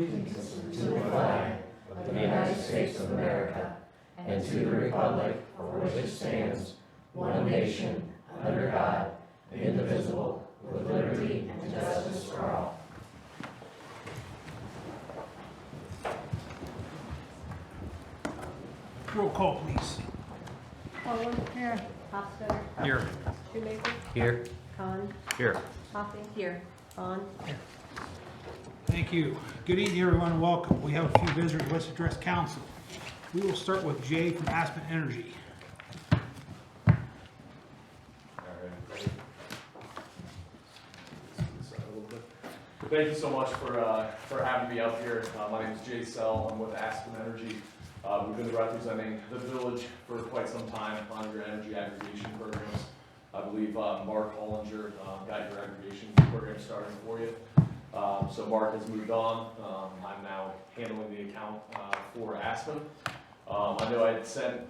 allegiance to the flag of the United States of America and to the republic for which it stands, one nation, under God, indivisible, with liberty and justice for all. Roll call, please. Poland. Here. Hofstadter. Here. Shoemaker. Here. Khan. Here. Hopping. Here. Vaughn. Thank you. Good evening, everyone, and welcome. We have a few visitors who wish to address council. We will start with Jay from Aspen Energy. Thank you so much for having me up here. My name is Jay Sell. I'm with Aspen Energy. We've been representing the village for quite some time on your energy aggregation programs. I believe Mark Hollinger got your aggregation program started for you. So Mark has moved on. I'm now handling the account for Aspen. I know I had sent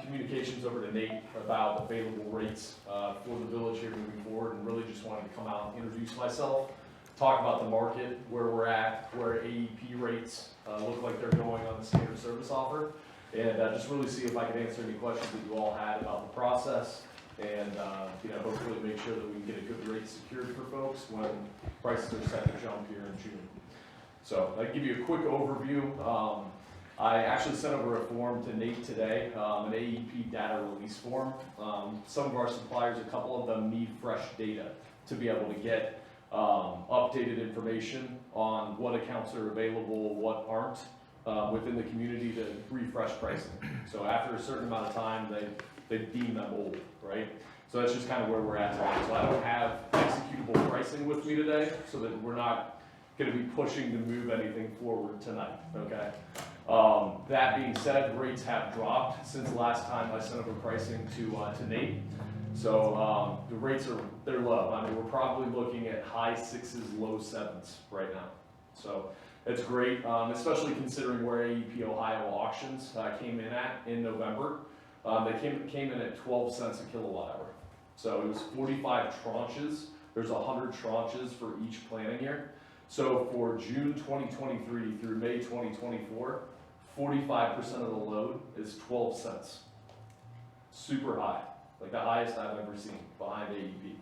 communications over to Nate about available rates for the village here moving forward, and really just wanted to come out and introduce myself, talk about the market, where we're at, where AEP rates look like they're going on the standard service offer, and just really see if I can answer any questions that you all had about the process, and hopefully make sure that we can get a good rate secured for folks when prices are set to jump here in June. So I'll give you a quick overview. I actually sent over a form to Nate today, an AEP data release form. Some of our suppliers, a couple of them, need fresh data to be able to get updated information on what accounts are available, what aren't, within the community to refresh pricing. So after a certain amount of time, they deem them old, right? So that's just kind of where we're at today. So I don't have executable pricing with me today, so that we're not going to be pushing to move anything forward tonight, okay? That being said, rates have dropped since the last time I sent over pricing to Nate. So the rates they're low. I mean, we're probably looking at high sixes, low sevens right now. So it's great, especially considering where AEP Ohio auctions came in at in November. They came in at 12 cents a kilowatt hour. So it was 45 tranches. There's 100 tranches for each planning year. So for June 2023 through May 2024, 45% of the load is 12 cents. Super high, like the highest I've ever seen behind AEP.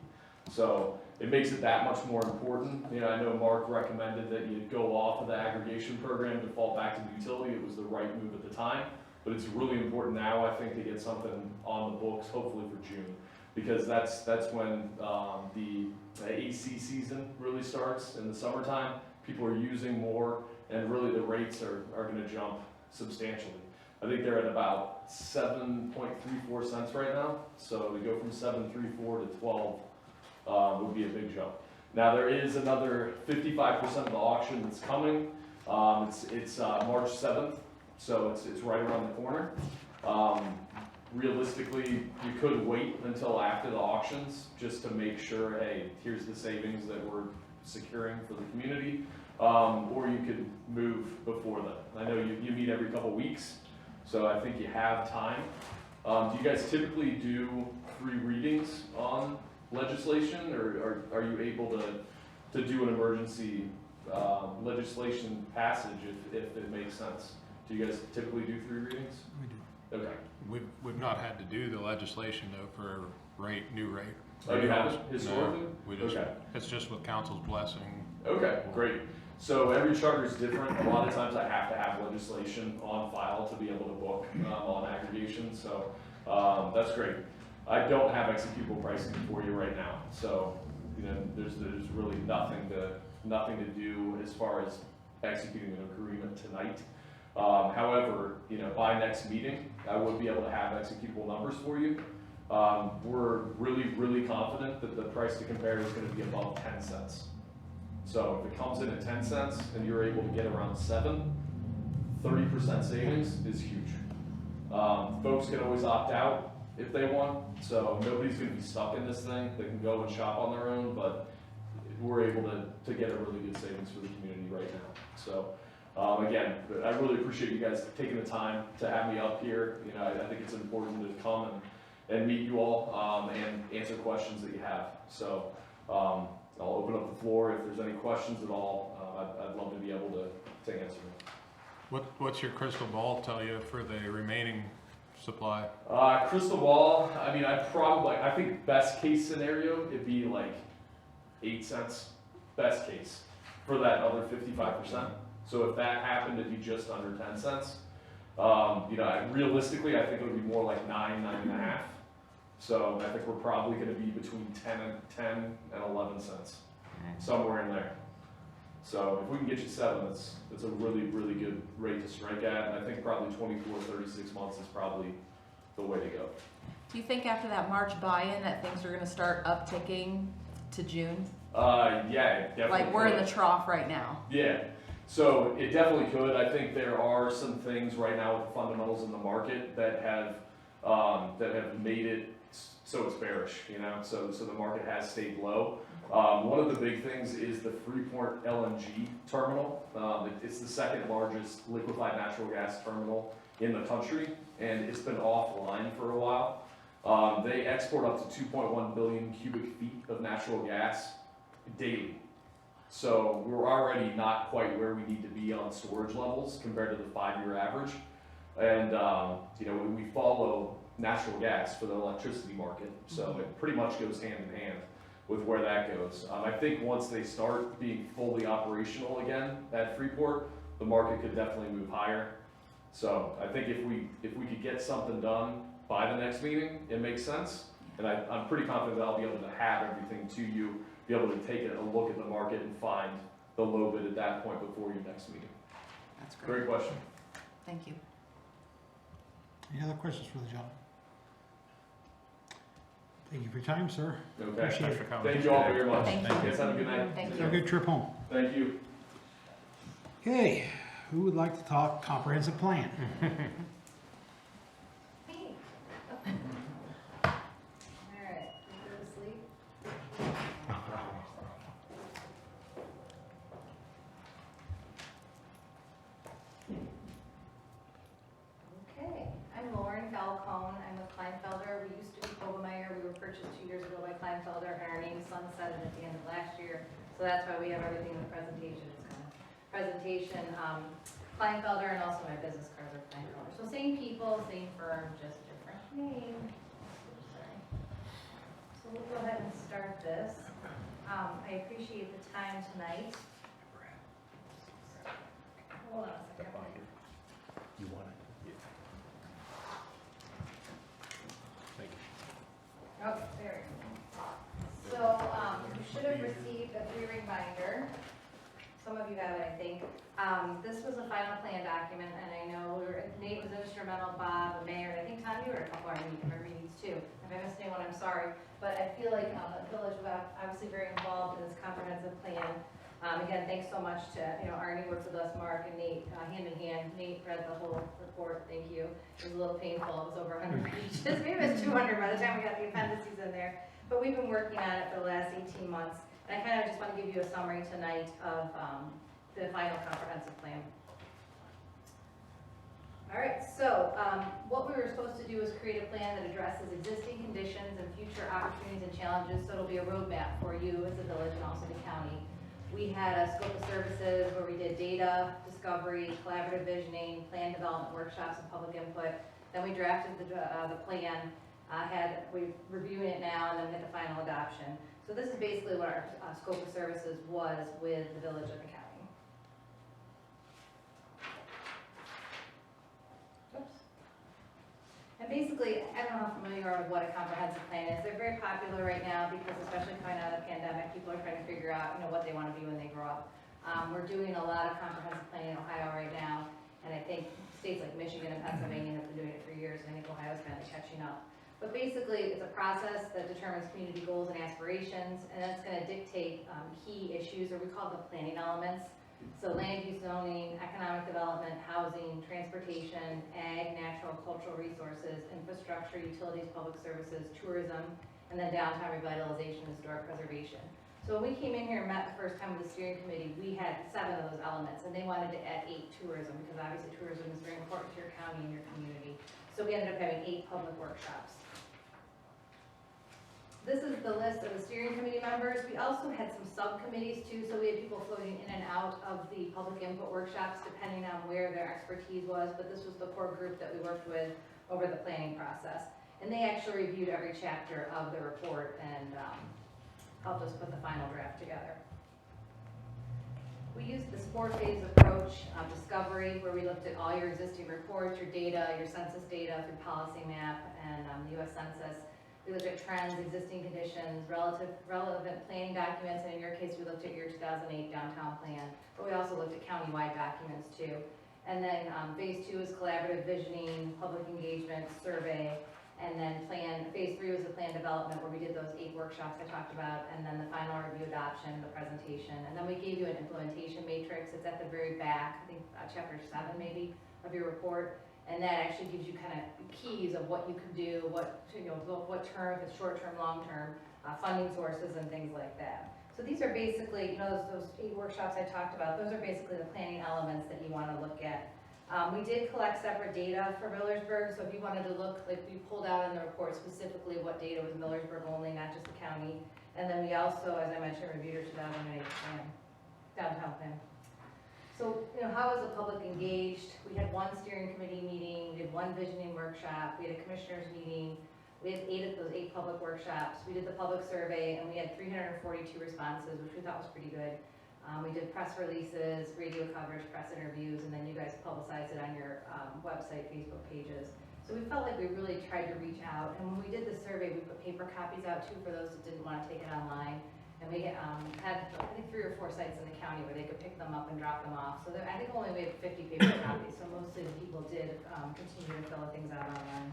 So it makes it that much more important. You know, I know Mark recommended that you go off of the aggregation program to fall back to the utility. It was the right move at the time, but it's really important now, I think, to get something on the books, hopefully for June, because that's when the AC season really starts in the summertime. People are using more, and really the rates are going to jump substantially. I think they're at about 7.34 cents right now. So to go from 7.34 to 12 would be a big jump. Now there is another 55% of the auction that's coming. It's March 7th, so it's right around the corner. Realistically, you could wait until after the auctions just to make sure, hey, here's the savings that we're securing for the community, or you could move before then. I know you meet every couple weeks, so I think you have time. Do you guys typically do 3 readings on legislation, or are you able to do an emergency legislation passage if it makes sense? Do you guys typically do 3 readings? We do. Okay. We've not had to do the legislation though for new rate. Oh, you haven't historically? No, we just, okay. It's just with council's blessing. Okay, great. So every charter is different. A lot of times I have to have legislation on file to be able to book on aggregation. So that's great. I don't have executable pricing for you right now. So there's really nothing to do as far as executing an agreement tonight. However, by next meeting, I would be able to have executable numbers for you. We're really confident that the price to compare is going to be above 10 cents. So if it comes in at 10 cents and you're able to get around 7, 30% savings is huge. Folks can always opt out if they want, so nobody's going to be stuck in this thing. They can go and shop on their own, but we're able to get a really good savings for the community right now. So again, I really appreciate you guys taking the time to have me up here. I think it's important to come and meet you all and answer questions that you have. So I'll open up the floor if there's any questions at all. I'd love to be able to answer them. What's your crystal ball tell you for the remaining supply? Crystal ball, I mean, I think best case scenario, it'd be like 8 cents, best case, for that other 55%. So if that happened, it'd be just under 10 cents. Realistically, I think it would be more like 9.5. So I think we're probably gonna be between 10 and 11 cents, somewhere in there. So if we can get you 7, that's a really, really good rate to strike at. And I think probably 24, 36 months is probably the way to go. Do you think after that March buy-in that things are gonna start upticking to June? Yeah, it definitely. Like we're in could. the trough right now. Yeah, so it definitely could. I think there are some things right now with the fundamentals in the market that have made it so it's bearish, so the market has stayed low. One of the big things is the Freeport LNG terminal. It's the second largest liquefied natural gas terminal in the country, and it's been offline for a while. They export up to 2.1 billion cubic feet of natural gas daily. So we're already not quite where we need to be on storage levels compared to the 5-year average. And, when we follow natural gas for the electricity market, so it pretty much goes hand in hand with where that goes. I think once they start being fully operational again at Freeport, the market could definitely move higher. So I think if we could get something done by the next meeting, it makes sense. And I'm pretty confident that I'll be able to have everything to you, be able to take a look at the market and find the low bid at that point before your next meeting. That's great. Great question. Thank you. Any other questions for the gentleman? Thank you for your time, sir. Okay. Appreciate Thanks it. for coming. Thank you all very much. Thank you. Guys, have a good night. Thank Have a you. good trip home. Thank you. Okay, who would like to talk comprehensive plan? Alright, go to sleep. Okay, I'm Lauren Falcone. I'm with Kleinfelder. We used to be Kobemeyer. We were purchased 2 years ago by Kleinfelder, and our name sunsetted at the end of last year. So that's why we have everything in the presentation. It's kind of presentation, Kleinfelder, and also my business cards are Kleinfelder. So same people, same firm, just different name. Sorry. So we'll go ahead and start this. I appreciate the time tonight. Hold on a second. You want it? Thank you. Okay, there we go. So, you should have received a 3-ring binder. Some of you have it, I think. This was a final plan document, and I know Nate was instrumental, Bob, the mayor, and I think Tom, you were at a couple of our meetings too. If I missed anyone, I'm sorry. But I feel like the village was obviously very involved in this comprehensive plan. Again, thanks so much to, Arnie worked with us, Mark and Nate, hand in hand. Nate read the whole report, thank you. It was a little painful, it was over 100 pages. Maybe it was 200 by the time we got the appendices in there. But we've been working on it for the last 18 months. And I kind of just want to give you a summary tonight of the final comprehensive plan. All right, so what we were supposed to do is create a plan that addresses existing conditions and future opportunities and challenges, so it'll be a roadmap for you as a village and also the county. We had a scope of services where we did data, discovery, collaborative visioning, plan development workshops, and public input. Then we drafted the plan, we're reviewing it now, and then we had the final adoption. So this is basically what our scope of services was with the village and the county. Oops. And basically, I don't know how familiar you are with what a comprehensive plan is. They're very popular right now because especially coming out of the pandemic, people are trying to figure out, what they want to be when they grow up. We're doing a lot of comprehensive planning in Ohio right now, and I think states like Michigan and Pennsylvania have been doing it for years, and I think Ohio's finally catching up. But basically, it's a process that determines community goals and aspirations, and that's going to dictate key issues, or we call them planning elements. So land use zoning, economic development, housing, transportation, ag, natural, cultural resources, infrastructure, utilities, public services, tourism, and then downtown revitalization and historic preservation. So when we came in here and met the first time with the steering committee, we had 7 of those elements, and they wanted to add 8 tourism, because obviously tourism is very important to your county and your community. So we ended up having 8 public workshops. This is the list of the steering committee members. We also had some subcommittees too, so we had people floating in and out of the public input workshops depending on where their expertise was, but this was the core group that we worked with over the planning process. And they actually reviewed every chapter of the report and helped us put the final draft together. We used this 4-phase approach of discovery, where we looked at all your existing reports, your data, your census data through Policy Map and the U.S. Census. We looked at trends, existing conditions, relevant planning documents, and in your case, we looked at your 2008 downtown plan, but we also looked at countywide documents too. And then phase 2 is collaborative visioning, public engagement, survey, and then phase 3 was the plan development, where we did those 8 workshops I talked about, and then the final review adoption, the presentation. And then we gave you an implementation matrix. It's at the very back, I think chapter 7 maybe, of your report. And that actually gives you kind of keys of what you can do, what term, if it's short term, long term, funding sources and things like that. So these are basically, those 8 workshops I talked about, those are basically the planning elements that you want to look at. We did collect separate data for Millersburg, so if you wanted to look, like we pulled out in the report specifically what data was Millersburg only, not just the county. And then we also, as I mentioned, reviewed your 2008 plan, downtown plan. So, how was the public engaged? We had 1 steering committee meeting, we did 1 visioning workshop, we had a commissioners meeting, we had 8 of those 8 public workshops, we did the public survey, and we had 342 responses, which we thought was pretty good. We did press releases, radio coverage, press interviews, and then you guys publicized it on your website, Facebook pages. So we felt like we really tried to reach out, and when we did the survey, we put paper copies out too for those that didn't want to take it online. And we had, I think 3 or 4 sites in the county where they could pick them up and drop them off. So I think only we had 50 paper copies, so mostly the people did continue to fill things out online.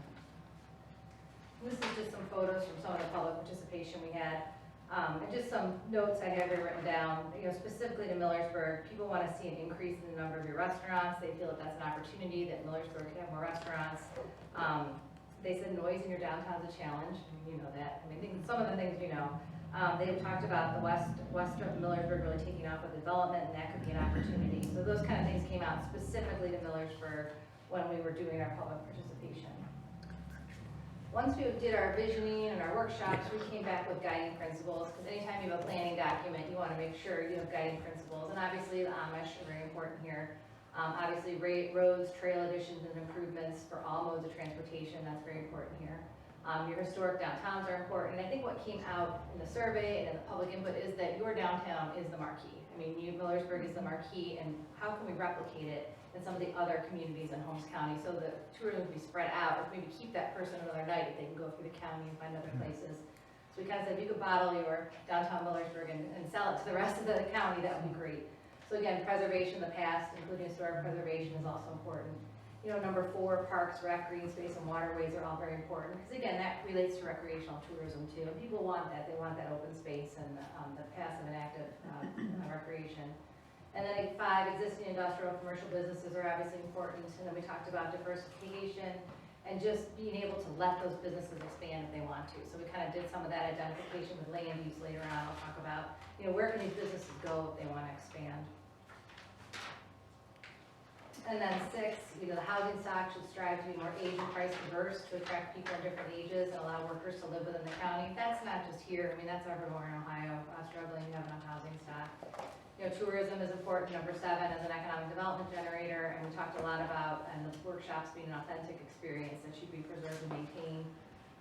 This is just some photos from some of the public participation we had. And just some notes I have here written down, specifically to Millersburg. People want to see an increase in the number of your restaurants. They feel that that's an opportunity, that Millersburg could have more restaurants. They said noise in your downtown is a challenge. I mean, you know that. I mean, some of the things you know. They talked about the west of Millersburg really taking off with development, and that could be an opportunity. So those kind of things came out specifically to Millersburg when we were doing our public participation. Once we did our visioning and our workshops, we came back with guiding principles, because anytime you have a planning document, you want to make sure you have guiding principles. And obviously the Amish are very important here. Obviously roads, trail additions and improvements for all modes of transportation, that's very important here. Your historic downtowns are important, and I think what came out in the survey and in the public input is that your downtown is the marquee. I mean, Millersburg is the marquee, and how can we replicate it in some of the other communities in Holmes County so that tourism can be spread out, or maybe keep that person another night if they can go through the county and find other places. So we kind of said, if you could bottle your downtown Millersburg and sell it to the rest of the county, that would be great. So again, preservation of the past, including historic preservation, is also important. Number 4, parks, rec, green space, and waterways are all very important, because again, that relates to recreational tourism too. And people want that. They want that open space and the passive and active recreation. And then 5, existing industrial commercial businesses are obviously important. And then we talked about diversification and just being able to let those businesses expand if they want to. So we kind of did some of that identification with land use later on. I'll talk about, where can these businesses go if they want to expand. And then 6, the housing stock should strive to be more age and price diverse to attract people in different ages and allow workers to live within the county. That's not just here. I mean, that's everywhere in Ohio, struggling to have enough housing stock. Tourism is important. Number 7 as an economic development generator, and we talked a lot about, and the workshops being an authentic experience that should be preserved and maintained.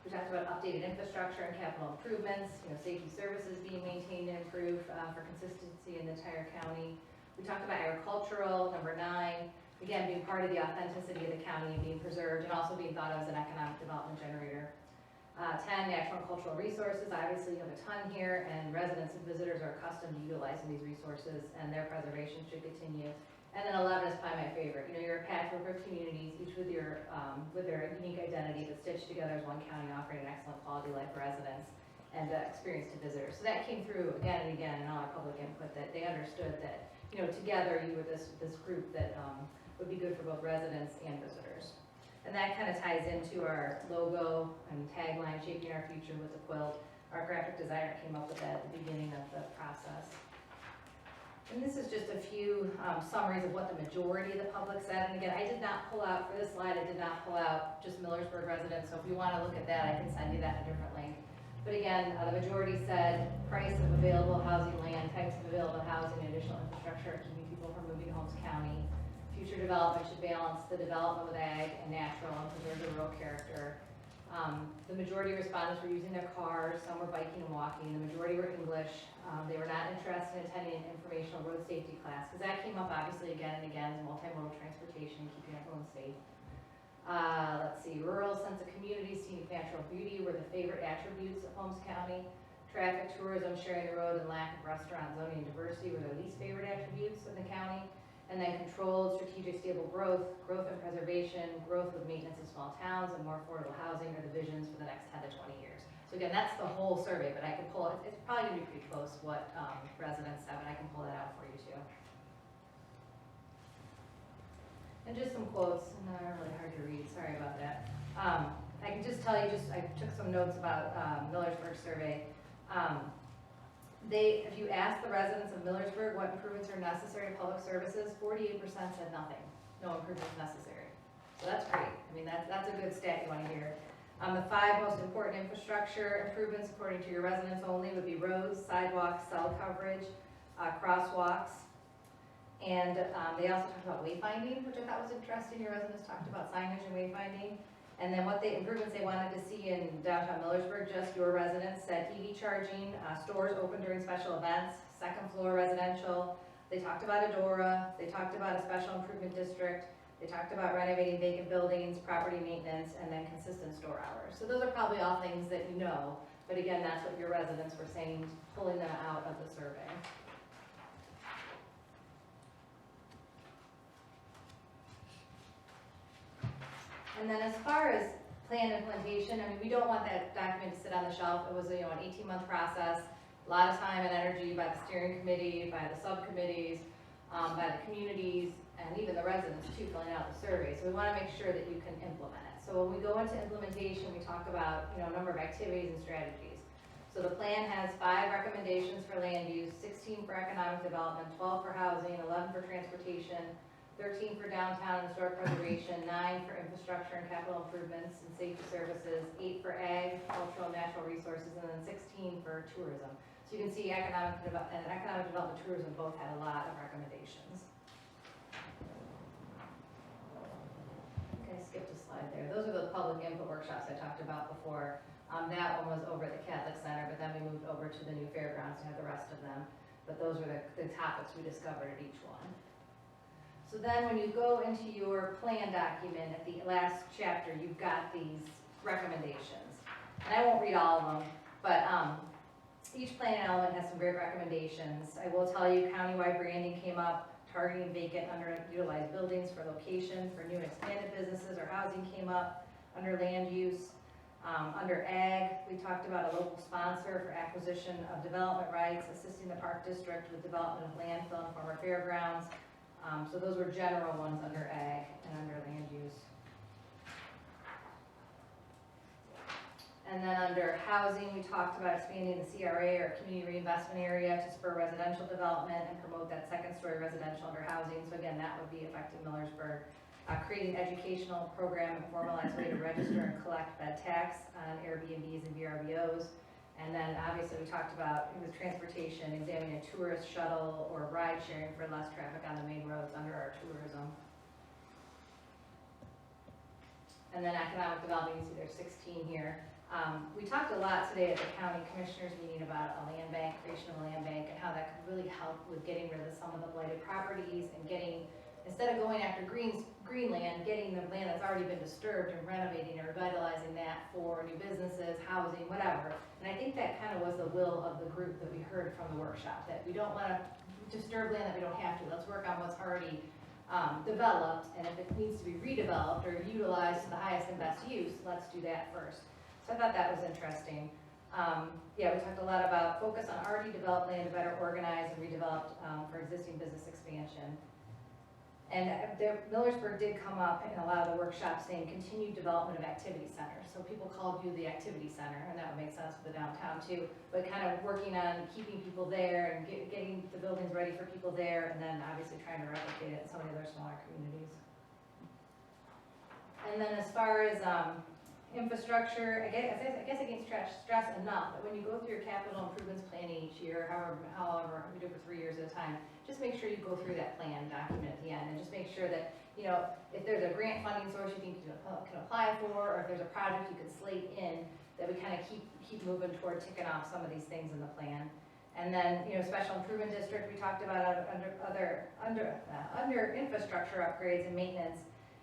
We talked about updated infrastructure and capital improvements, safety services being maintained and improved for consistency in the entire county. We talked about agricultural. Number 9. Again, being part of the authenticity of the county and being preserved, and also being thought of as an economic development generator. 10, natural and cultural resources. Obviously, you have a ton here, and residents and visitors are accustomed to utilizing these resources, and their preservation should continue. And then 11 is probably my favorite. You're a patchwork of communities, each with their unique identity, but stitched together as one county, offering an excellent quality life for residents and experience to visitors. So that came through again and again in all our public input, that they understood that together you were this group that would be good for both residents and visitors. And that kind of ties into our logo and tagline, Shaping Our Future with the Quilt. Our graphic designer came up with that at the beginning of the process. And this is just a few summaries of what the majority of the public said. And again, I did not pull out, for this slide, I did not pull out just Millersburg residents. So if you want to look at that, I can send you that in a different link. But again, the majority said price of available housing land, types of available housing, and additional infrastructure are keeping people from moving to Holmes County. Future development should balance the development with ag and natural and preserve the rural character. The majority of respondents were using their cars, some were biking and walking, the majority were English. They were not interested in attending an informational road safety class, because that came up obviously again and again, as multimodal transportation, keeping everyone safe. Let's see, rural sense of community, scenic natural beauty were the favorite attributes of Holmes County. Traffic, tourism, sharing the road, and lack of restaurant zoning and diversity were the least favorite attributes of the county. And then controlled, strategic, stable growth, growth and preservation, growth with maintenance in small towns, and more affordable housing are the visions for the next 10 to 20 years. So again, that's the whole survey, but I can pull it, it's probably gonna be pretty close what residents have, and I can pull that out for you too. And just some quotes, and they're really hard to read, sorry about that. I can just tell you, I took some notes about Millersburg survey. If you ask the residents of Millersburg what improvements are necessary to public services, 48% said nothing, no improvements necessary. So that's great. I mean, that's a good stat you want to hear. The 5 most important infrastructure improvements, according to your residents only, would be roads, sidewalks, cell coverage, crosswalks, and they also talked about wayfinding, which I thought was interesting. Your residents talked about signage and wayfinding. And then what improvements they wanted to see in downtown Millersburg, just your residents said EV charging, stores open during special events, 2nd floor residential. They talked about Adora, they talked about a special improvement district, they talked about renovating vacant buildings, property maintenance, and then consistent store hours. So those are probably all things that you know, but again, that's what your residents were saying, pulling them out of the survey. And then as far as plan implementation, I mean, we don't want that document to sit on the shelf. It was, an 18-month process, a lot of time and energy by the steering committee, by the subcommittees, by the communities, and even the residents too, filling out the survey. So we want to make sure that you can implement it. So when we go into implementation, we talk about, a number of activities and strategies. So the plan has 5 recommendations for land use, 16 for economic development, 12 for housing, 11 for transportation, 13 for downtown and historic preservation, 9 for infrastructure and capital improvements and safety services, 8 for ag, cultural and natural resources, and then 16 for tourism. So you can see economic development, tourism both had a lot of recommendations. Okay, I skipped a slide there. Those are the public input workshops I talked about before. That one was over at the Catholic Center, but then we moved over to the new fairgrounds to have the rest of them. But those were the topics we discovered at each one. So then when you go into your plan document at the last chapter, you've got these recommendations. And I won't read all of them, but each plan element has some great recommendations. I will tell you, countywide branding came up, targeting vacant, underutilized buildings for location for new and expanded businesses or housing came up, under land use. Under ag, we talked about a local sponsor for acquisition of development rights, assisting the park district with development of landfill and former fairgrounds. So those were general ones under ag and under land use. And then under housing, we talked about expanding the CRA or community reinvestment area to spur residential development and promote that 2nd-story residential under housing. So again, that would be affecting Millersburg. Creating educational program and formalized way to register and collect bed tax on Airbnbs and VRBOs. And then obviously we talked about with transportation, examining a tourist shuttle or ride sharing for less traffic on the main roads under our tourism. And then economic development, you see there's 16 here. We talked a lot today at the county commissioners meeting about a land bank, creation of a land bank, and how that could really help with getting rid of some of the blighted properties and getting, instead of going after green land, getting the land that's already been disturbed and renovating and revitalizing that for new businesses, housing, whatever. And I think that kind of was the will of the group that we heard from the workshop, that we don't want to disturb land that we don't have to. Let's work on what's already developed, and if it needs to be redeveloped or utilized to the highest and best use, let's do that first. So I thought that was interesting. Yeah, we talked a lot about focus on already developed land to better organize and redeveloped for existing business expansion. And Millersburg did come up in a lot of the workshops saying continued development of activity centers. So people called you the activity center, and that would make sense for the downtown too. But kind of working on keeping people there and getting the buildings ready for people there, and then obviously trying to replicate it in some of the other smaller communities. And then as far as infrastructure, I guess I can't stress enough that when you go through your capital improvements planning each year, however, we do it for 3 years at a time, just make sure you go through that plan document at the end, and just make sure that, you know, if there's a grant funding source you think you can apply for, or if there's a project you can slate in, that we kind of keep moving toward ticking off some of these things in the plan. And then, you know, special improvement district, we talked about under infrastructure upgrades and maintenance,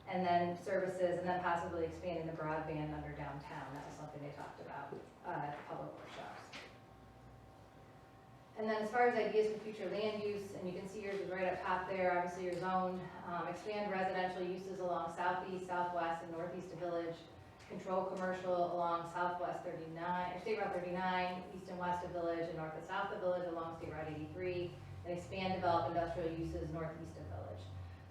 and then services, and then possibly expanding the broadband under downtown. That was something they talked about at the public workshops. And then as far as ideas for future land use, and you can see yours is right up top there, obviously your zone, expand residential uses along southeast, southwest, and northeast of Village, control commercial along southwest 39, or State Route 39, east and west of Village, and north and south of Village along State Route 83, and expand, develop industrial uses northeast of Village.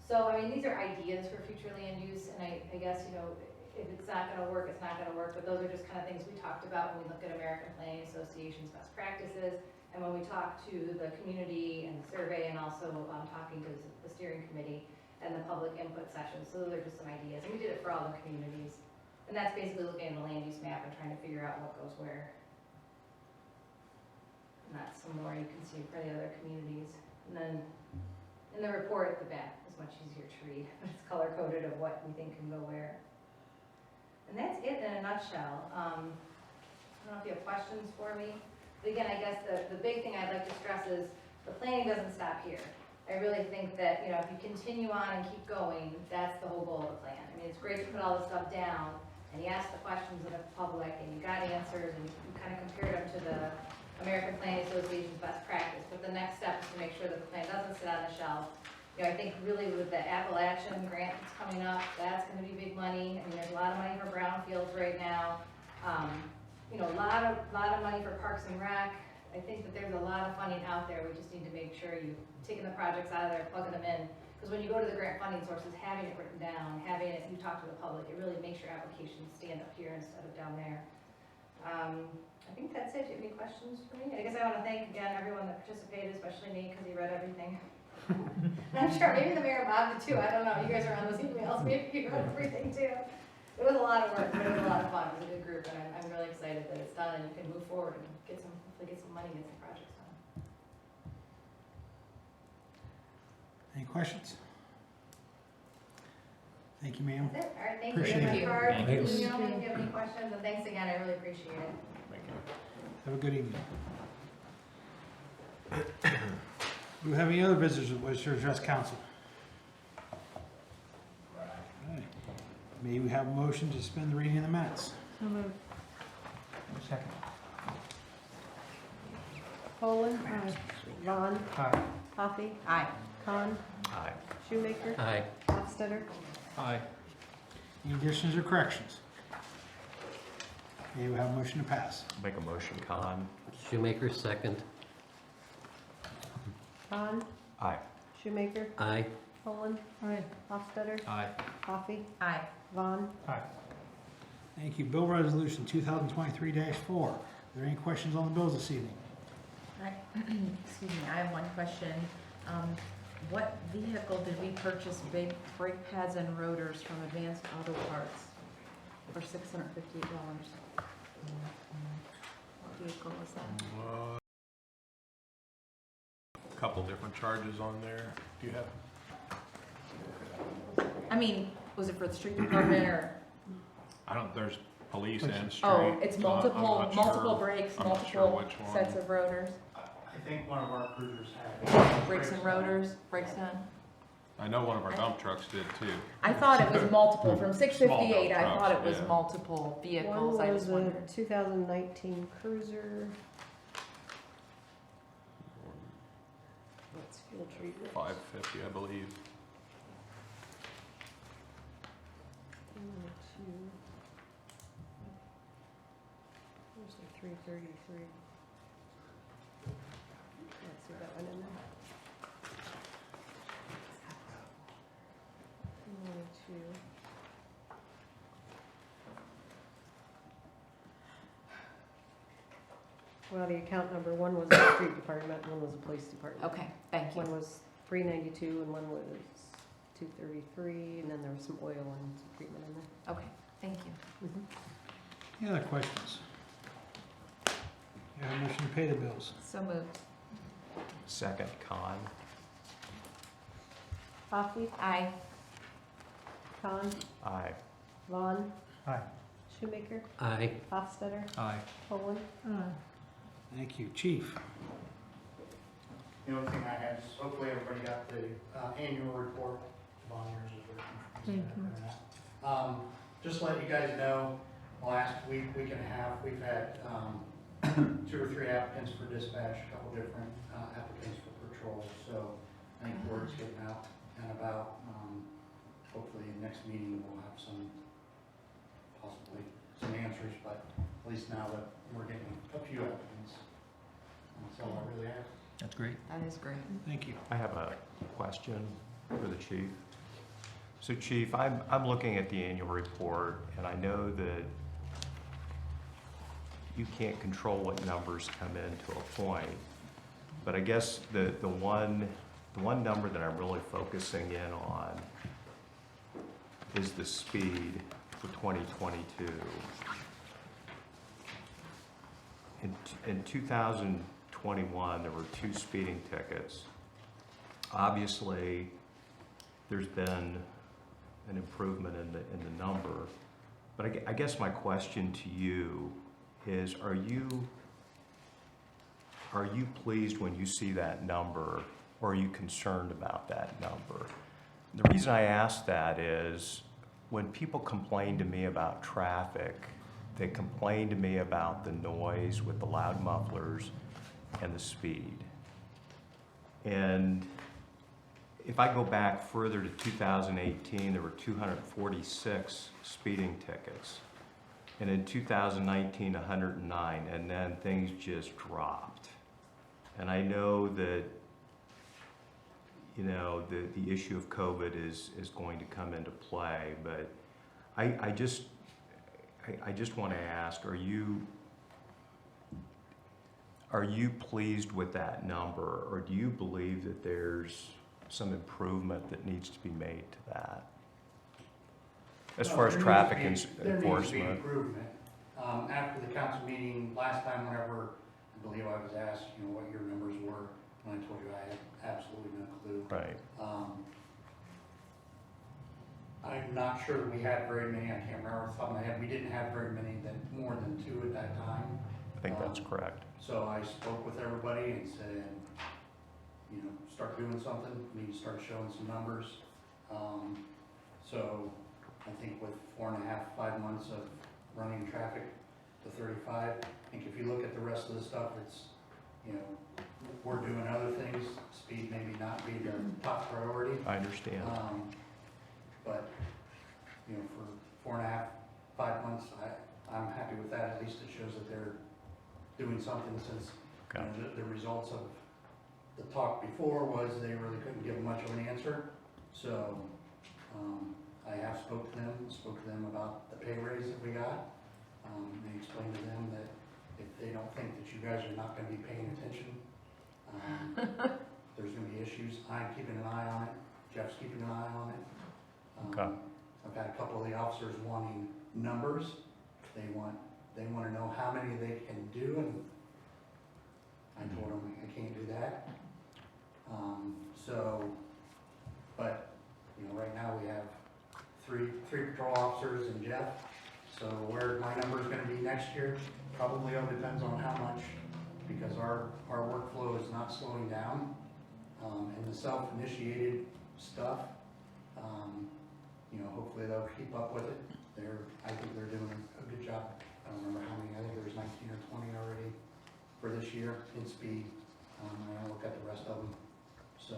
So, I mean, these are ideas for future land use, and I guess, you know, if it's not gonna work, it's not gonna work, but those are just kind of things we talked about when we look at American Planning Association's best practices, and when we talk to the community and the survey, and also talking to the steering committee and the public input sessions. So those are just some ideas, and we did it for all the communities. And that's basically looking at the land use map and trying to figure out what goes where. And that's some more you can see for the other communities. And then in the report at the back, it's much easier to read, but it's color coded of what we think can go where. And that's it in a nutshell. I don't know if you have questions for me. But again, I guess the big thing I'd like to stress is the planning doesn't stop here. I really think that, you know, if you continue on and keep going, that's the whole goal of the plan. I mean, it's great to put all this stuff down, and you ask the questions of the public, and you got answers, and you kind of compared them to the American Planning Association's best practice. But the next step is to make sure that the plan doesn't sit on the shelf. You know, I think really with the Appalachian grant that's coming up, that's going to be big money. I mean, there's a lot of money for brownfields right now. You know, a lot of money for Parks and Rec. I think that there's a lot of funding out there. We just need to make sure you've taken the projects out of there, plugging them in. Because when you go to the grant funding sources, having it written down, having it, you talk to the public, it really makes your application stand up here instead of down there. I think that's it. Do you have any questions for me? I guess I want to thank again everyone that participated, especially Nate, because he read everything. And I'm sure maybe the mayor and Bob did too. I don't know. You guys are on those emails. Maybe you read everything too. It was a lot of work, but it was a lot of fun. It was a good group, and I'm really excited that it's done and you can move forward and hopefully get some money, get some projects done. Any questions? Thank you, ma'am. That's it. All right, thank Appreciate you. it. Card, Thanks. email me if you have any questions, and thanks again. I really appreciate it. Thank you. Have a good evening. Do we have any other visitors that wish to address council? All right. May we have a motion to suspend the reading of the minutes? So moved. Second. Poland. Vaughn. Aye. Coffee. Aye. Khan. Aye. Shoemaker. Aye. Hofstadter. Aye. Any additions or corrections? May we have a motion to pass? Make a motion, Khan. Shoemaker, second. Khan. Aye. Shoemaker. Aye. Poland. Hofstadter. Aye. Coffee. Aye. Vaughn. Aye. Thank you. Bill Resolution 2023-4. Are there any questions on the bills this evening? Excuse me, I have one question. What vehicle did we purchase big brake pads and rotors from Advanced Auto Parts for $658? What vehicle was that? A couple different charges on there. Do you have? I mean, was it for the street department or? There's police and street. Oh, it's I'm multiple, not multiple sure. brakes, I'm not sure multiple which one. sets of rotors. I think one of our cruisers had. Brakes and rotors, brakes done. I know one of our dump trucks did too. I thought it was multiple, from 658, I dump thought it trucks, was yeah. multiple vehicles, One I was just a wondered. 2019 Cruiser. That's fuel treatment. 550, I believe. Where's the 333? Let's see that one in there. 292. Well, the account number, one was the street department, one was the police department. Okay, thank you. One was 392 and one was 233, and then there was some oil and some treatment in there. Okay, thank you. Any other questions? Have a motion to pay the bills. So moved. Second, Khan. Coffee, Aye. Khan, Aye. Vaughn, Aye. Shoemaker, Aye. Hofstadter, Aye. Poland. Thank you. Chief? The only thing I had is hopefully everybody got the annual report. Von yours is written. Just to let you guys know, last week and a half, we've had 2 or 3 applicants for dispatch, a couple different applicants for patrol. So I think word's getting out and about. Hopefully next meeting we'll have possibly some answers, but at least now that we're getting a few applicants. That's all I really have. That's great. That is great. Thank you. I have a question for the chief. So Chief, I'm looking at the annual report, and I know that you can't control what numbers come in to a point, but I guess the one number that I'm really focusing in on is the speed for 2022. In 2021, there were 2 speeding tickets. Obviously, there's been an improvement in the number, but I guess my question to you is, are you pleased when you see that number, or are you concerned about that number? The reason I ask that is, when people complain to me about traffic, they complain to me about the noise with the loud mufflers and the speed. And if I go back further to 2018, there were 246 speeding tickets. And in 2019, 109, and then things just dropped. And I know that, you know, the issue of COVID is going to come into play, but I just want to ask, are you pleased with that number, or do you believe that there's some improvement that needs to be made to that? As far as traffic There needs to be enforcement? improvement. After the council meeting last time, whenever I believe I was asked, what your numbers were, and I told you I had absolutely no clue. Right. I'm not sure that we had very many. I can't remember off the top of my head. We didn't have very many, more than 2 at that time. I think that's correct. So I spoke with everybody and said, start doing something. We need to start showing some numbers. So I think with 4.5, 5 months of running traffic to 35, I think if you look at the rest of the stuff, it's, we're doing other things. Speed maybe not be the top priority. I understand. But, for 4.5, 5 months, I'm happy with that. At least it shows that they're doing something, since the results of the talk before was they really couldn't give much of an answer. So I have spoke to them about the pay raise that we got. They explained to them that if they don't think that you guys are not going to be paying attention, there's going to be issues. I'm keeping an eye on it. Jeff's keeping an eye on it. I've had a couple of the officers wanting numbers. They want to know how many they can do, and I told them I can't do that. But right now we have three patrol officers and Jeff. So where my number is going to be next year probably all depends on how much, because our workflow is not slowing down. And the self-initiated stuff, hopefully they'll keep up with it. I think they're doing a good job. I don't remember how many. I think there was 19 or 20 already for this year in speed. I'll look at the rest of them. So.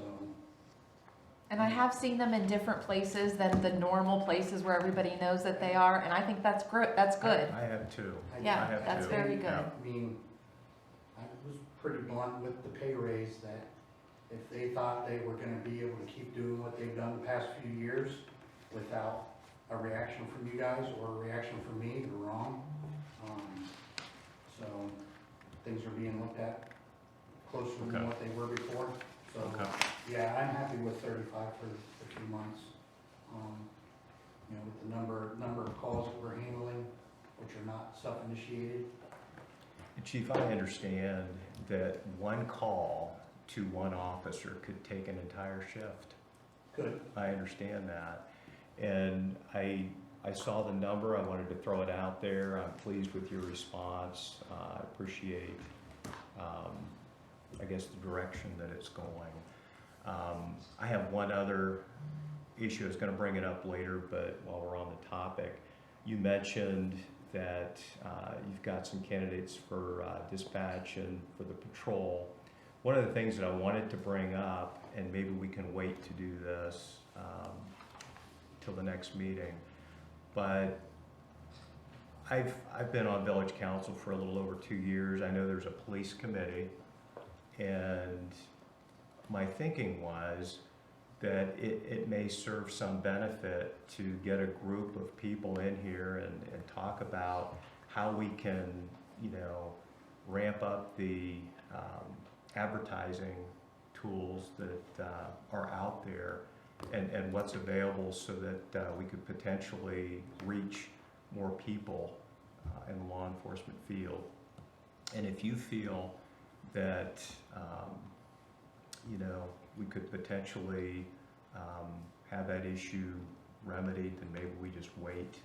And I have seen them in different places than the normal places where everybody knows that they are, and I think that's great. That's good. I have 2. Yeah, I have that's 2. very good. Yeah. I mean, I was pretty blunt with the pay raise, that if they thought they were gonna be able to keep doing what they've done the past few years without a reaction from you guys or a reaction from me, they're wrong. So things are being looked at closer than what they were before. So yeah, I'm happy with 35 for a few months. With the number of calls that we're handling, which are not self-initiated. Chief, I understand that one call to one officer could take an entire shift. Good. I understand that. And I saw the number, I wanted to throw it out there. I'm pleased with your response. I appreciate, I guess, the direction that it's going. I have one other issue. I was going to bring it up later, but while we're on the topic, you mentioned that you've got some candidates for dispatch and for the patrol. One of the things that I wanted to bring up, and maybe we can wait to do this till the next meeting, but I've been on village council for a little over 2 years. I know there's a police committee, and my thinking was that it may serve some benefit to get a group of people in here and talk about how we can, you know, ramp up the advertising tools that are out there and what's available so that we could potentially reach more people in the law enforcement field. And if you feel that, you know, we could potentially have that issue remedied, then maybe we just wait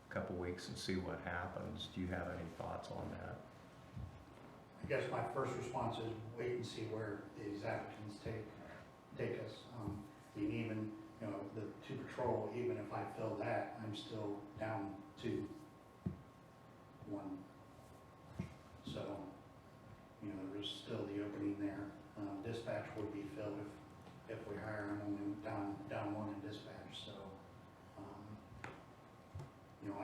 a couple weeks and see what happens. Do you have any thoughts on that? I guess my first response is wait and see where these applicants take us. I mean, even, you know, the to patrol, even if I fill that, I'm still down to one. So, you know, there's still the opening there. Dispatch would be filled if we hire. I'm only down one in dispatch. So, you know,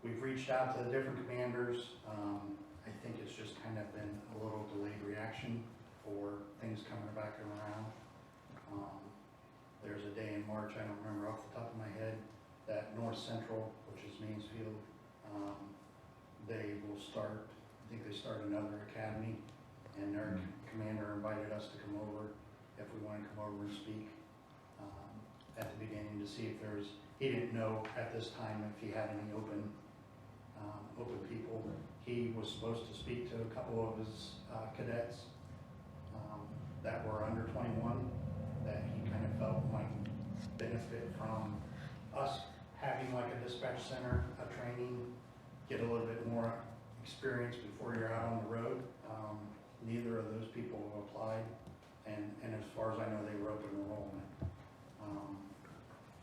we've reached out to the different commanders. I think it's just kind of been a little delayed reaction for things coming back around. There's a day in March, I don't remember off the top of my head, that North Central, which is Mansfield, they will start, I think they start another academy, and their commander invited us to come over, if we want to come over and speak at the beginning to see if there's, he didn't know at this time if he had any open people. He was supposed to speak to a couple of his cadets that were under 21 that he kind of felt might benefit from us having like a dispatch center, a training, get a little bit more experience before you're out on the road. Neither of those people have applied, and as far as I know, they were open enrollment.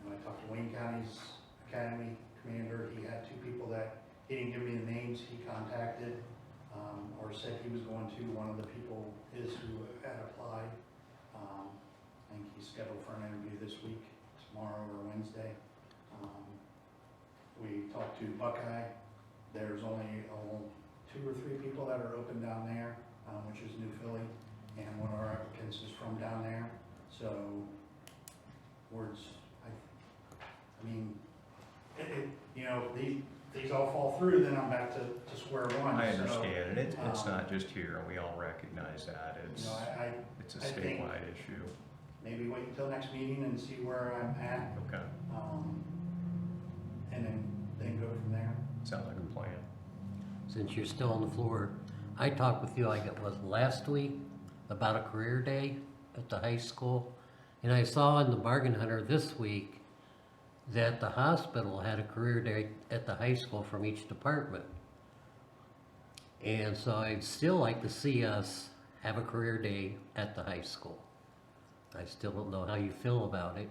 And I talked to Wayne County's Academy commander. He had 2 people that he didn't give me the names. He contacted or said he was going to. One of the people is who had applied. I think he's scheduled for an interview this week, tomorrow or Wednesday. We talked to Buckeye. There's only 2 or 3 people that are open down there, which is New Philly, and one of our applicants is from down there. So, I mean, you know, these all fall through, then I'm back to square one. I understand, So, and it's not just here, and we all recognize that. you know, It's a I think- statewide issue. maybe wait until next meeting and see where I'm at, Okay, and then go from there. sounds like a plan. Since you're still on the floor, I talked with you, like it was last week, about a career day at the high school. And I saw in the Bargain Hunter this week that the hospital had a career day at the high school from each department. And so I'd still like to see us have a career day at the high school. I still don't know how you feel about it.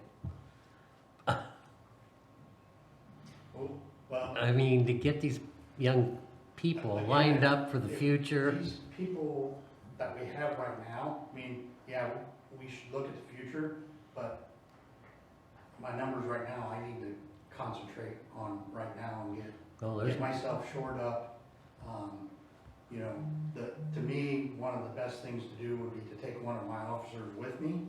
Well, I mean, to get these young people lined up for the future. these people that we have right now, I mean, yeah, we should look at the future, but my numbers right now, I need to concentrate on right now and get myself shored up. You know, to me, one of the best things to do would be to take one of my officers with me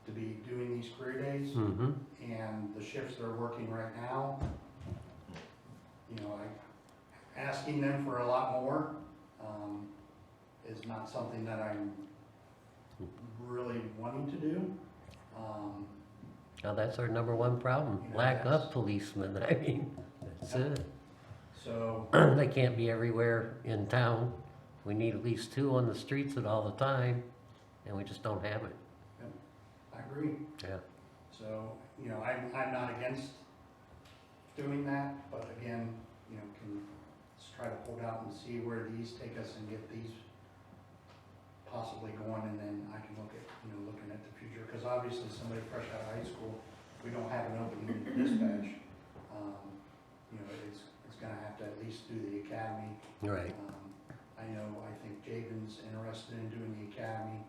to be doing these career days, Mm-hmm. and the shifts they're working right now, you know, asking them for a lot more is not something that I'm really wanting to do. Now, that's our number one problem, You know, lack that's- of policemen, I mean, that's it. So, They can't be everywhere in town. We need at least 2 on the streets at all the time, and we just don't have it. I agree. Yeah. So, you know, I'm not against doing that, but again, you know, let's try to hold out and see where these take us and get these possibly going, and then I can look at, you know, looking at the future, because obviously somebody fresh out of high school, we don't have an opening in dispatch. You know, it's gonna have to at least do the academy. Right. I know, I think Jabin's interested in doing the academy,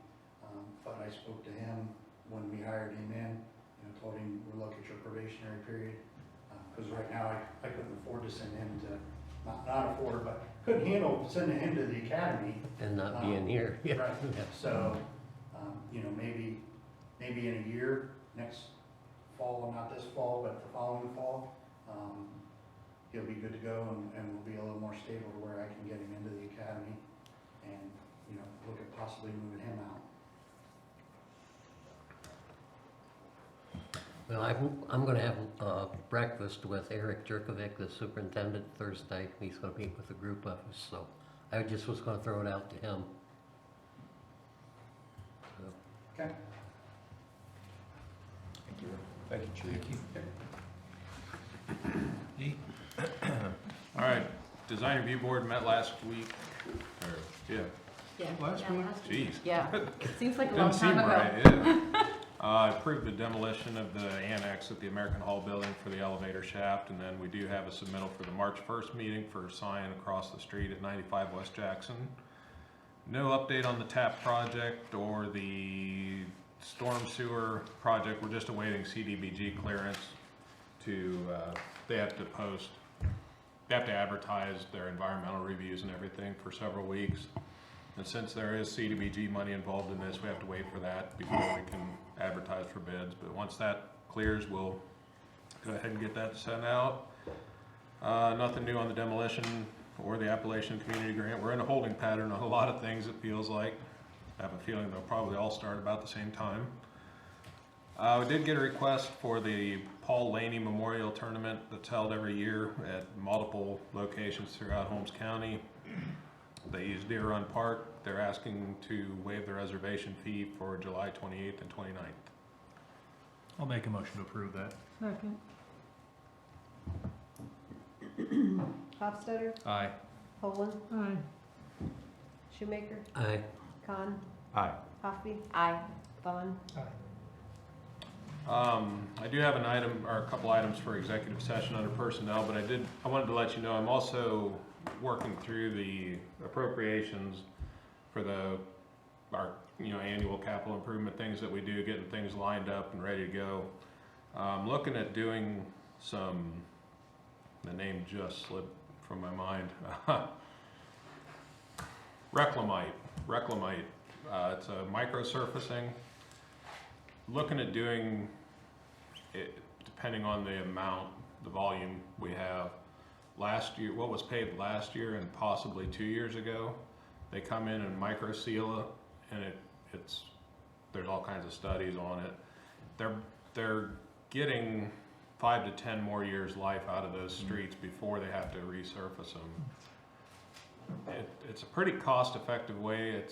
but I spoke to him when we hired him in, you know, told him, we'll look at your probationary period, because right now I couldn't afford to send him to, not afford, but couldn't handle sending him to the academy. And not being here. Yeah. Right, Yeah. so, you know, maybe in a year, next fall, not this fall, but the following fall, he'll be good to go, and we'll be a little more stable to where I can get him into the academy and, you know, look at possibly moving him out. Well, I'm gonna have breakfast with Eric Jerkovic, the superintendent, Thursday. He's gonna meet with a group of us, so I just was gonna throw it out to him. So, Okay? Thank you, Chief. Nate? All right, Design Review Board met last week, or, yeah, Yeah. Last week? geez. Yeah, seems like a long Doesn't seem time ago. right, yeah. Approved the demolition of the annex at the American Hall building for the elevator shaft, and then we do have a submittal for the March 1st meeting for a sign across the street at 95 West Jackson. No update on the TAP project or the storm sewer project. We're just awaiting CDBG clearance to, they have to advertise their environmental reviews and everything for several weeks. And since there is CDBG money involved in this, we have to wait for that before we can advertise for bids. But once that clears, we'll go ahead and get that sent out. Nothing new on the demolition or the Appalachian Community Grant. We're in a holding pattern on a lot of things, it feels like. I have a feeling they'll probably all start about the same time. We did get a request for the Paul Laney Memorial Tournament that's held every year at multiple locations throughout Holmes County. They use Deer Run Park. They're asking to waive the reservation fee for July 28th and 29th. I'll make a motion to approve that. Second. Hofstadter, Aye. Poland. Aye. Shoemaker, Aye. Khan, Aye. Hoffby, Aye. Vaughn. I do have an item, or a couple items for executive session under personnel, but I wanted to let you know I'm also working through the appropriations for our annual capital improvement things that we do, getting things lined up and ready to go. Looking at doing the name just slipped from my mind. Reclamite. It's a microsurfacing. Looking at doing it, depending on the amount, the volume we have. Last year, what was paid last year and possibly 2 years ago, they come in and micro seal it, and there's all kinds of studies on it. They're getting 5 to 10 more years life out of those streets before they have to resurface them. It's a pretty cost-effective way.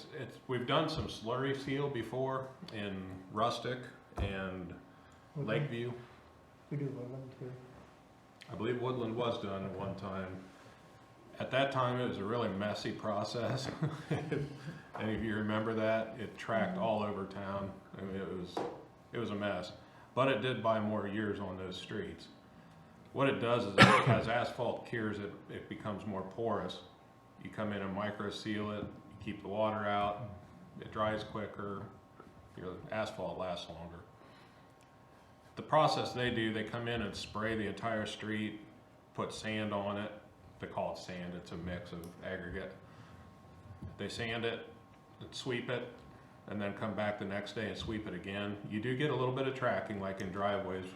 We've done some slurry seal before in Rustic and Lakeview. We do Woodland too. I believe Woodland was done at one time. At that time, it was a really messy process. Any of you remember that? It tracked all over town. I mean, it was a mess. But it did buy more years on those streets. What it does is, as asphalt cures, it becomes more porous. You come in and micro seal it, you keep the water out, it dries quicker, your asphalt lasts longer. The process they do, they come in and spray the entire street, put sand on it. They call it sand, it's a mix of aggregate. They sand it, sweep it, and then come back the next day and sweep it again. You do get a little bit of tracking, like in driveways.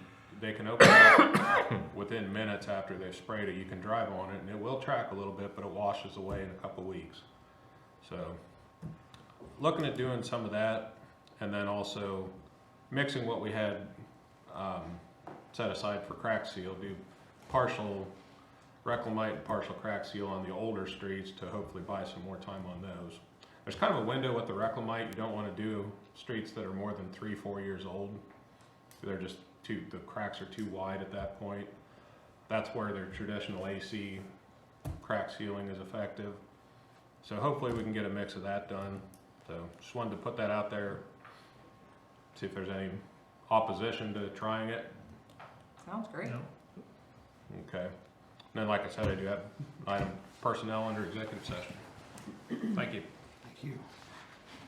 They can open it up within minutes after they've sprayed it. You can drive on it and it will track a little bit, but it washes away in a couple weeks. So looking at doing some of that, and then also mixing what we had set aside for crack seal, do partial reclamite and partial crack seal on the older streets to hopefully buy some more time on those. There's kind of a window with the reclamite. You don't want to do streets that are more than 3-4 years old. They're just the cracks are too wide at that point. That's where their traditional AC crack sealing is effective. So hopefully we can get a mix of that done. So just wanted to put that out there, see if there's any opposition to trying it. Sounds great. Okay. And then, like I said, I do have item personnel under executive session. Thank you. Thank you.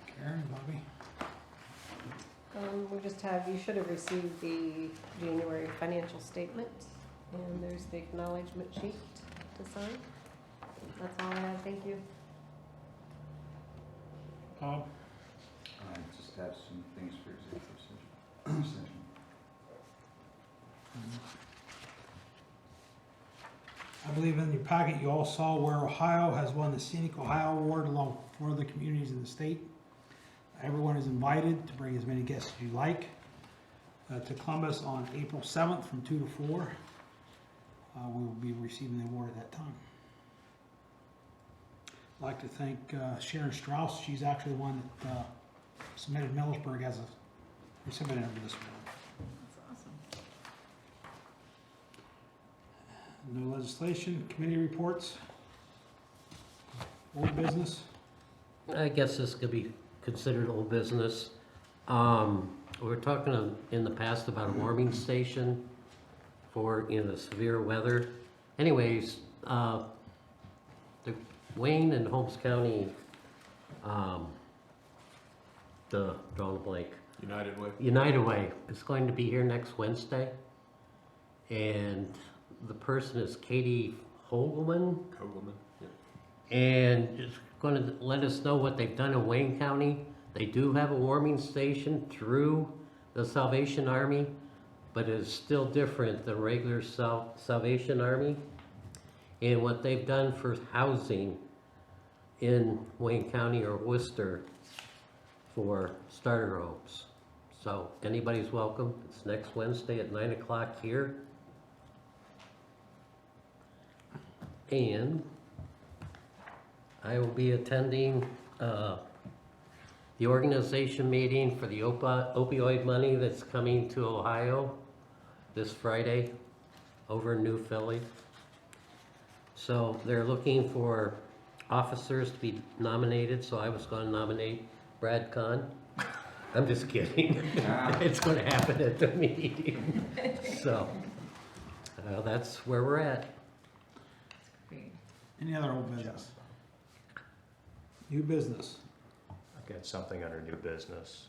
Karen, Bobby? We just have, you should have received the January financial statement, and there's the acknowledgement sheet to sign. That's all I have, thank you. Bob? I just have some things for executive session. I believe in your packet you all saw where Ohio has won the Scenic Ohio Award along with 4 other communities in the state. Everyone is invited to bring as many guests as you like to Columbus on April 7th from 2 to 4. We will be receiving the award at that time. I'd like to thank Sharon Strauss. She's actually the one that submitted Millersburg as a recipient of this award. That's awesome. No legislation, committee reports, old business. I guess this could be considered old business. We were talking in the past about a warming station for, the severe weather. Anyways, the Wayne and Holmes County, drawing a blank, United Way is going to be here next Wednesday. And the person is Katie Hogelman. And it's going to let us know what they've done in Wayne County. They do have a warming station through the Salvation Army, but it's still different than regular Salvation Army. And what they've done for housing in Wayne County or Worcester for starter homes. So anybody's welcome. It's next Wednesday at 9 o'clock here. And I will be attending the organization meeting for the opioid money that's coming to Ohio this Friday over in New Philly. So they're looking for officers to be nominated, so I was going to nominate Brad Kahn. I'm just kidding. It's going to happen at the meeting. So that's where we're at. Great. Any other old business? New business. I've got something under new business.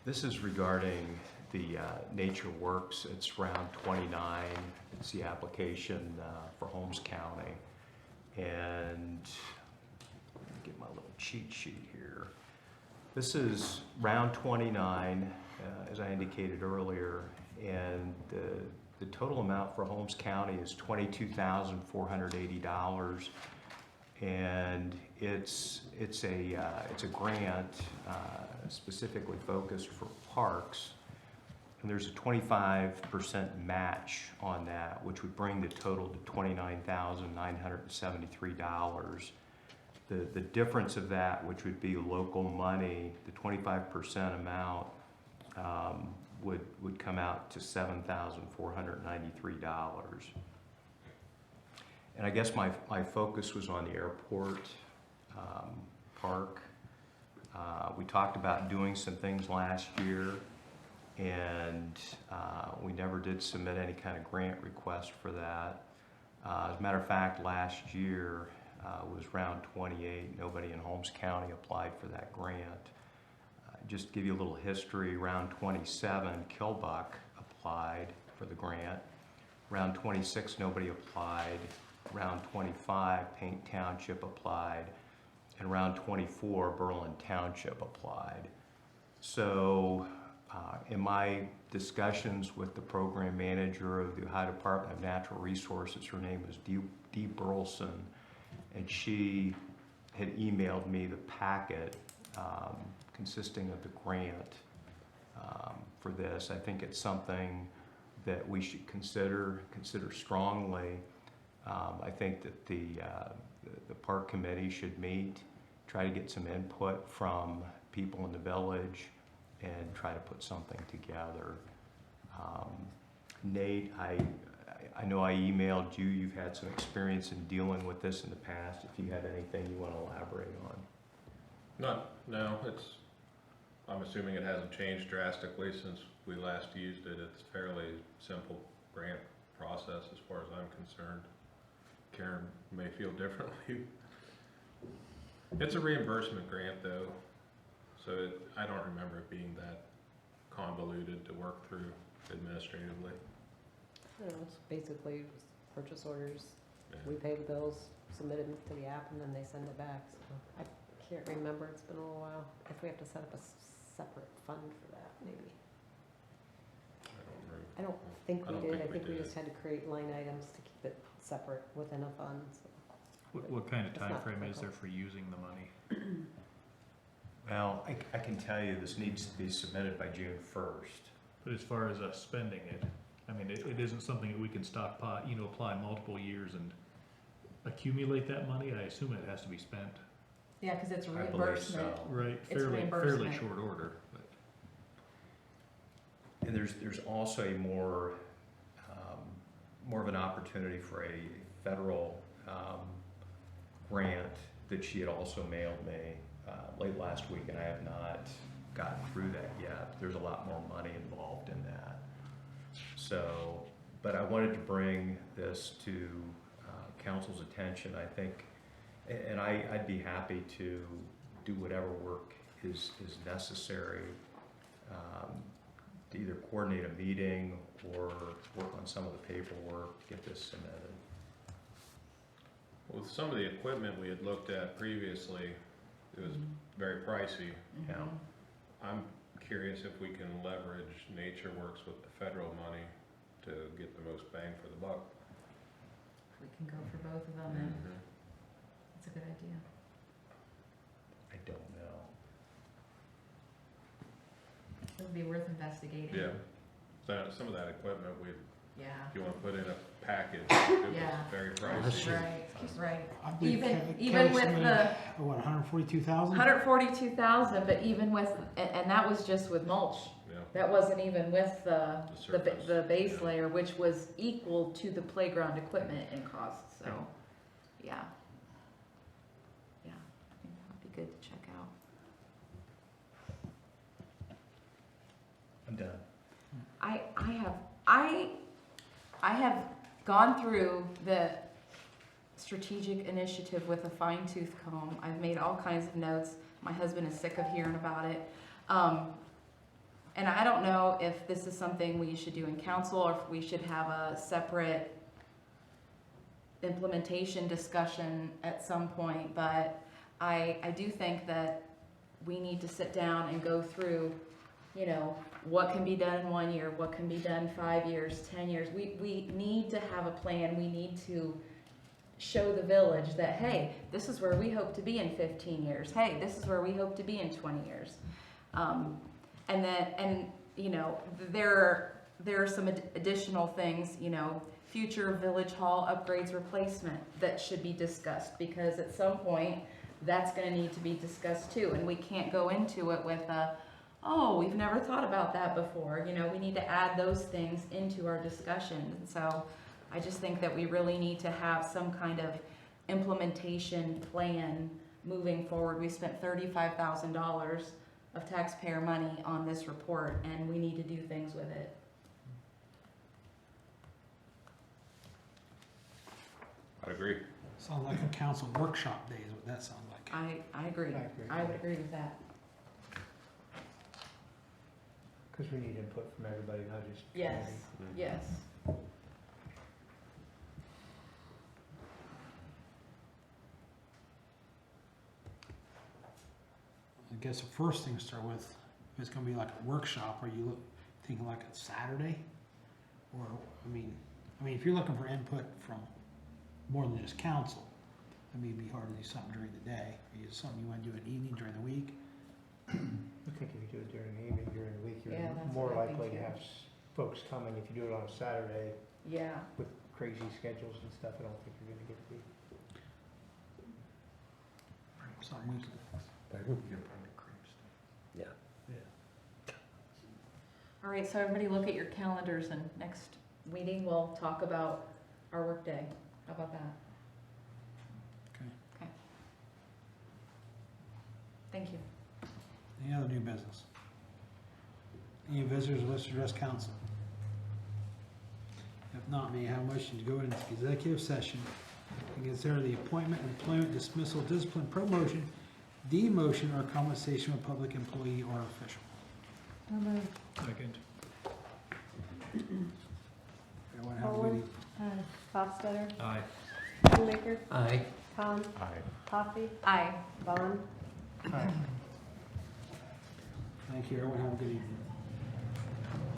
This is regarding the Nature Works. It's round 29. It's the application for Holmes County. And let me get my little cheat sheet here. This is round 29, as I indicated earlier, and the total amount for Holmes County is $22,480. And it's a grant specifically focused for parks, and there's a 25% match on that, which would bring the total to $29,973. The difference of that, which would be local money, the 25% amount would come out to $7,493. And I guess my focus was on the airport park. We talked about doing some things last year, and we never did submit any kind of grant request for that. As a matter of fact, last year was round 28. Nobody in Holmes County applied for that grant. Just to give you a little history, round 27, Kilbuck applied for the grant. Round 26, nobody applied. Round 25, Paint Township applied. And round 24, Berlin Township applied. So in my discussions with the program manager of the Ohio Department of Natural Resources, her name is Dee Burleson, and she had emailed me the packet consisting of the grant for this. I think it's something that we should consider strongly. I think that the park committee should meet, try to get some input from people in the village, and try to put something together. Nate, I know I emailed you, you've had some experience in dealing with this in the past, if you have anything you want to elaborate on. No, I'm assuming it hasn't changed drastically since we last used it. It's fairly simple grant process as far as I'm concerned. Karen may feel differently. It's a reimbursement grant though, so I don't remember it being that convoluted to work through administratively. I don't know, it's basically just purchase orders. Yeah. We pay the bills, submit them to the app, and then they send it back. So I can't remember, it's been a little while. If we have to set up a separate fund for that, maybe. I don't think we did. I think we just had to create line items to keep it separate within a fund. So. What kind of It's time not frame is difficult. there for using the money? Well, I can tell you this needs to be submitted by June 1st. But as far as us spending it, I mean, it isn't something that we can stockpile, apply multiple years and accumulate that money. I assume it has to be spent. Yeah, because it's a I believe reimbursement. so. Right, It's fairly reimbursement. short order, but. And there's also a more of an opportunity for a federal grant that she had also mailed me late last week, and I have not gotten through that yet. There's a lot more money involved in that. So, but I wanted to bring this to council's attention. I think, and I'd be happy to do whatever work is necessary to either coordinate a meeting or work on some of the paperwork to get this submitted. With some of the equipment we had looked at previously, it was very pricey. Yeah. I'm curious if we can leverage NatureWorks with the federal money to get the most bang for the buck. We can go for both of them, and that's a good idea. I don't know. It would be worth investigating. Yeah. So some of that equipment, Yeah. if you want to put in a package, it was Yeah. very That's pricey. true. Right. I believe Even Kelly with submitted, the what, 142,000? 142,000, but even with, and that was just with mulch. Yeah. That wasn't even with the surface, the base yeah. layer, which was equal to the playground equipment in cost, so, yeah. Yeah, I think that would be good to check out. I'm done. I have gone through the strategic initiative with a fine tooth comb. I've made all kinds of notes. My husband is sick of hearing about it. And I don't know if this is something we should do in council or if we should have a separate implementation discussion at some point, but I do think that we need to sit down and go through, what can be done in 1 year, what can be done 5 years, 10 years. We need to have a plan. We need to show the village that, hey, this is where we hope to be in 15 years. Hey, this is where we hope to be in 20 years. There are some additional things, future village hall upgrades, replacement that should be discussed, because at some point that's going to need to be discussed too, and we can't go into it with we've never thought about that before. We need to add those things into our discussion. And so I just think that we really need to have some kind of implementation plan moving forward. We spent $35,000 of taxpayer money on this report, and we need to do things with it. I'd agree. Sounds like a council workshop day is what that sounds like. I agree. I would agree with that. Because we need input from everybody, not just. Yes, yes. I guess the first thing to start with, if it's gonna be like a workshop, are you thinking like a Saturday? Or, I mean, if you're looking for input from more than just council, it may be hard to do something during the day. Is it something you wanna do in the evening, during the week? I think if you do it during the evening, during the week, Yeah, you're that's more what I think likely to too. have folks coming. If you do it on a Saturday Yeah, with crazy schedules and stuff, I don't think you're gonna get to be. Something we can- Yeah. all right, so everybody look at your calendars and next meeting, we'll talk about our workday. How about that? Okay. Okay. Thank you. Any other new business? Any visitors wish to address council? If not, may I have a motion to go into executive session and consider the appointment, employment, dismissal, discipline, promotion, demotion, or compensation of a public employee or official. Second. Everyone have a good Poland. evening. Hofstadter, Aye. Shoemaker, Aye. Khan, Aye. Coffee, Aye. Bond. Thank you, everyone have a good evening.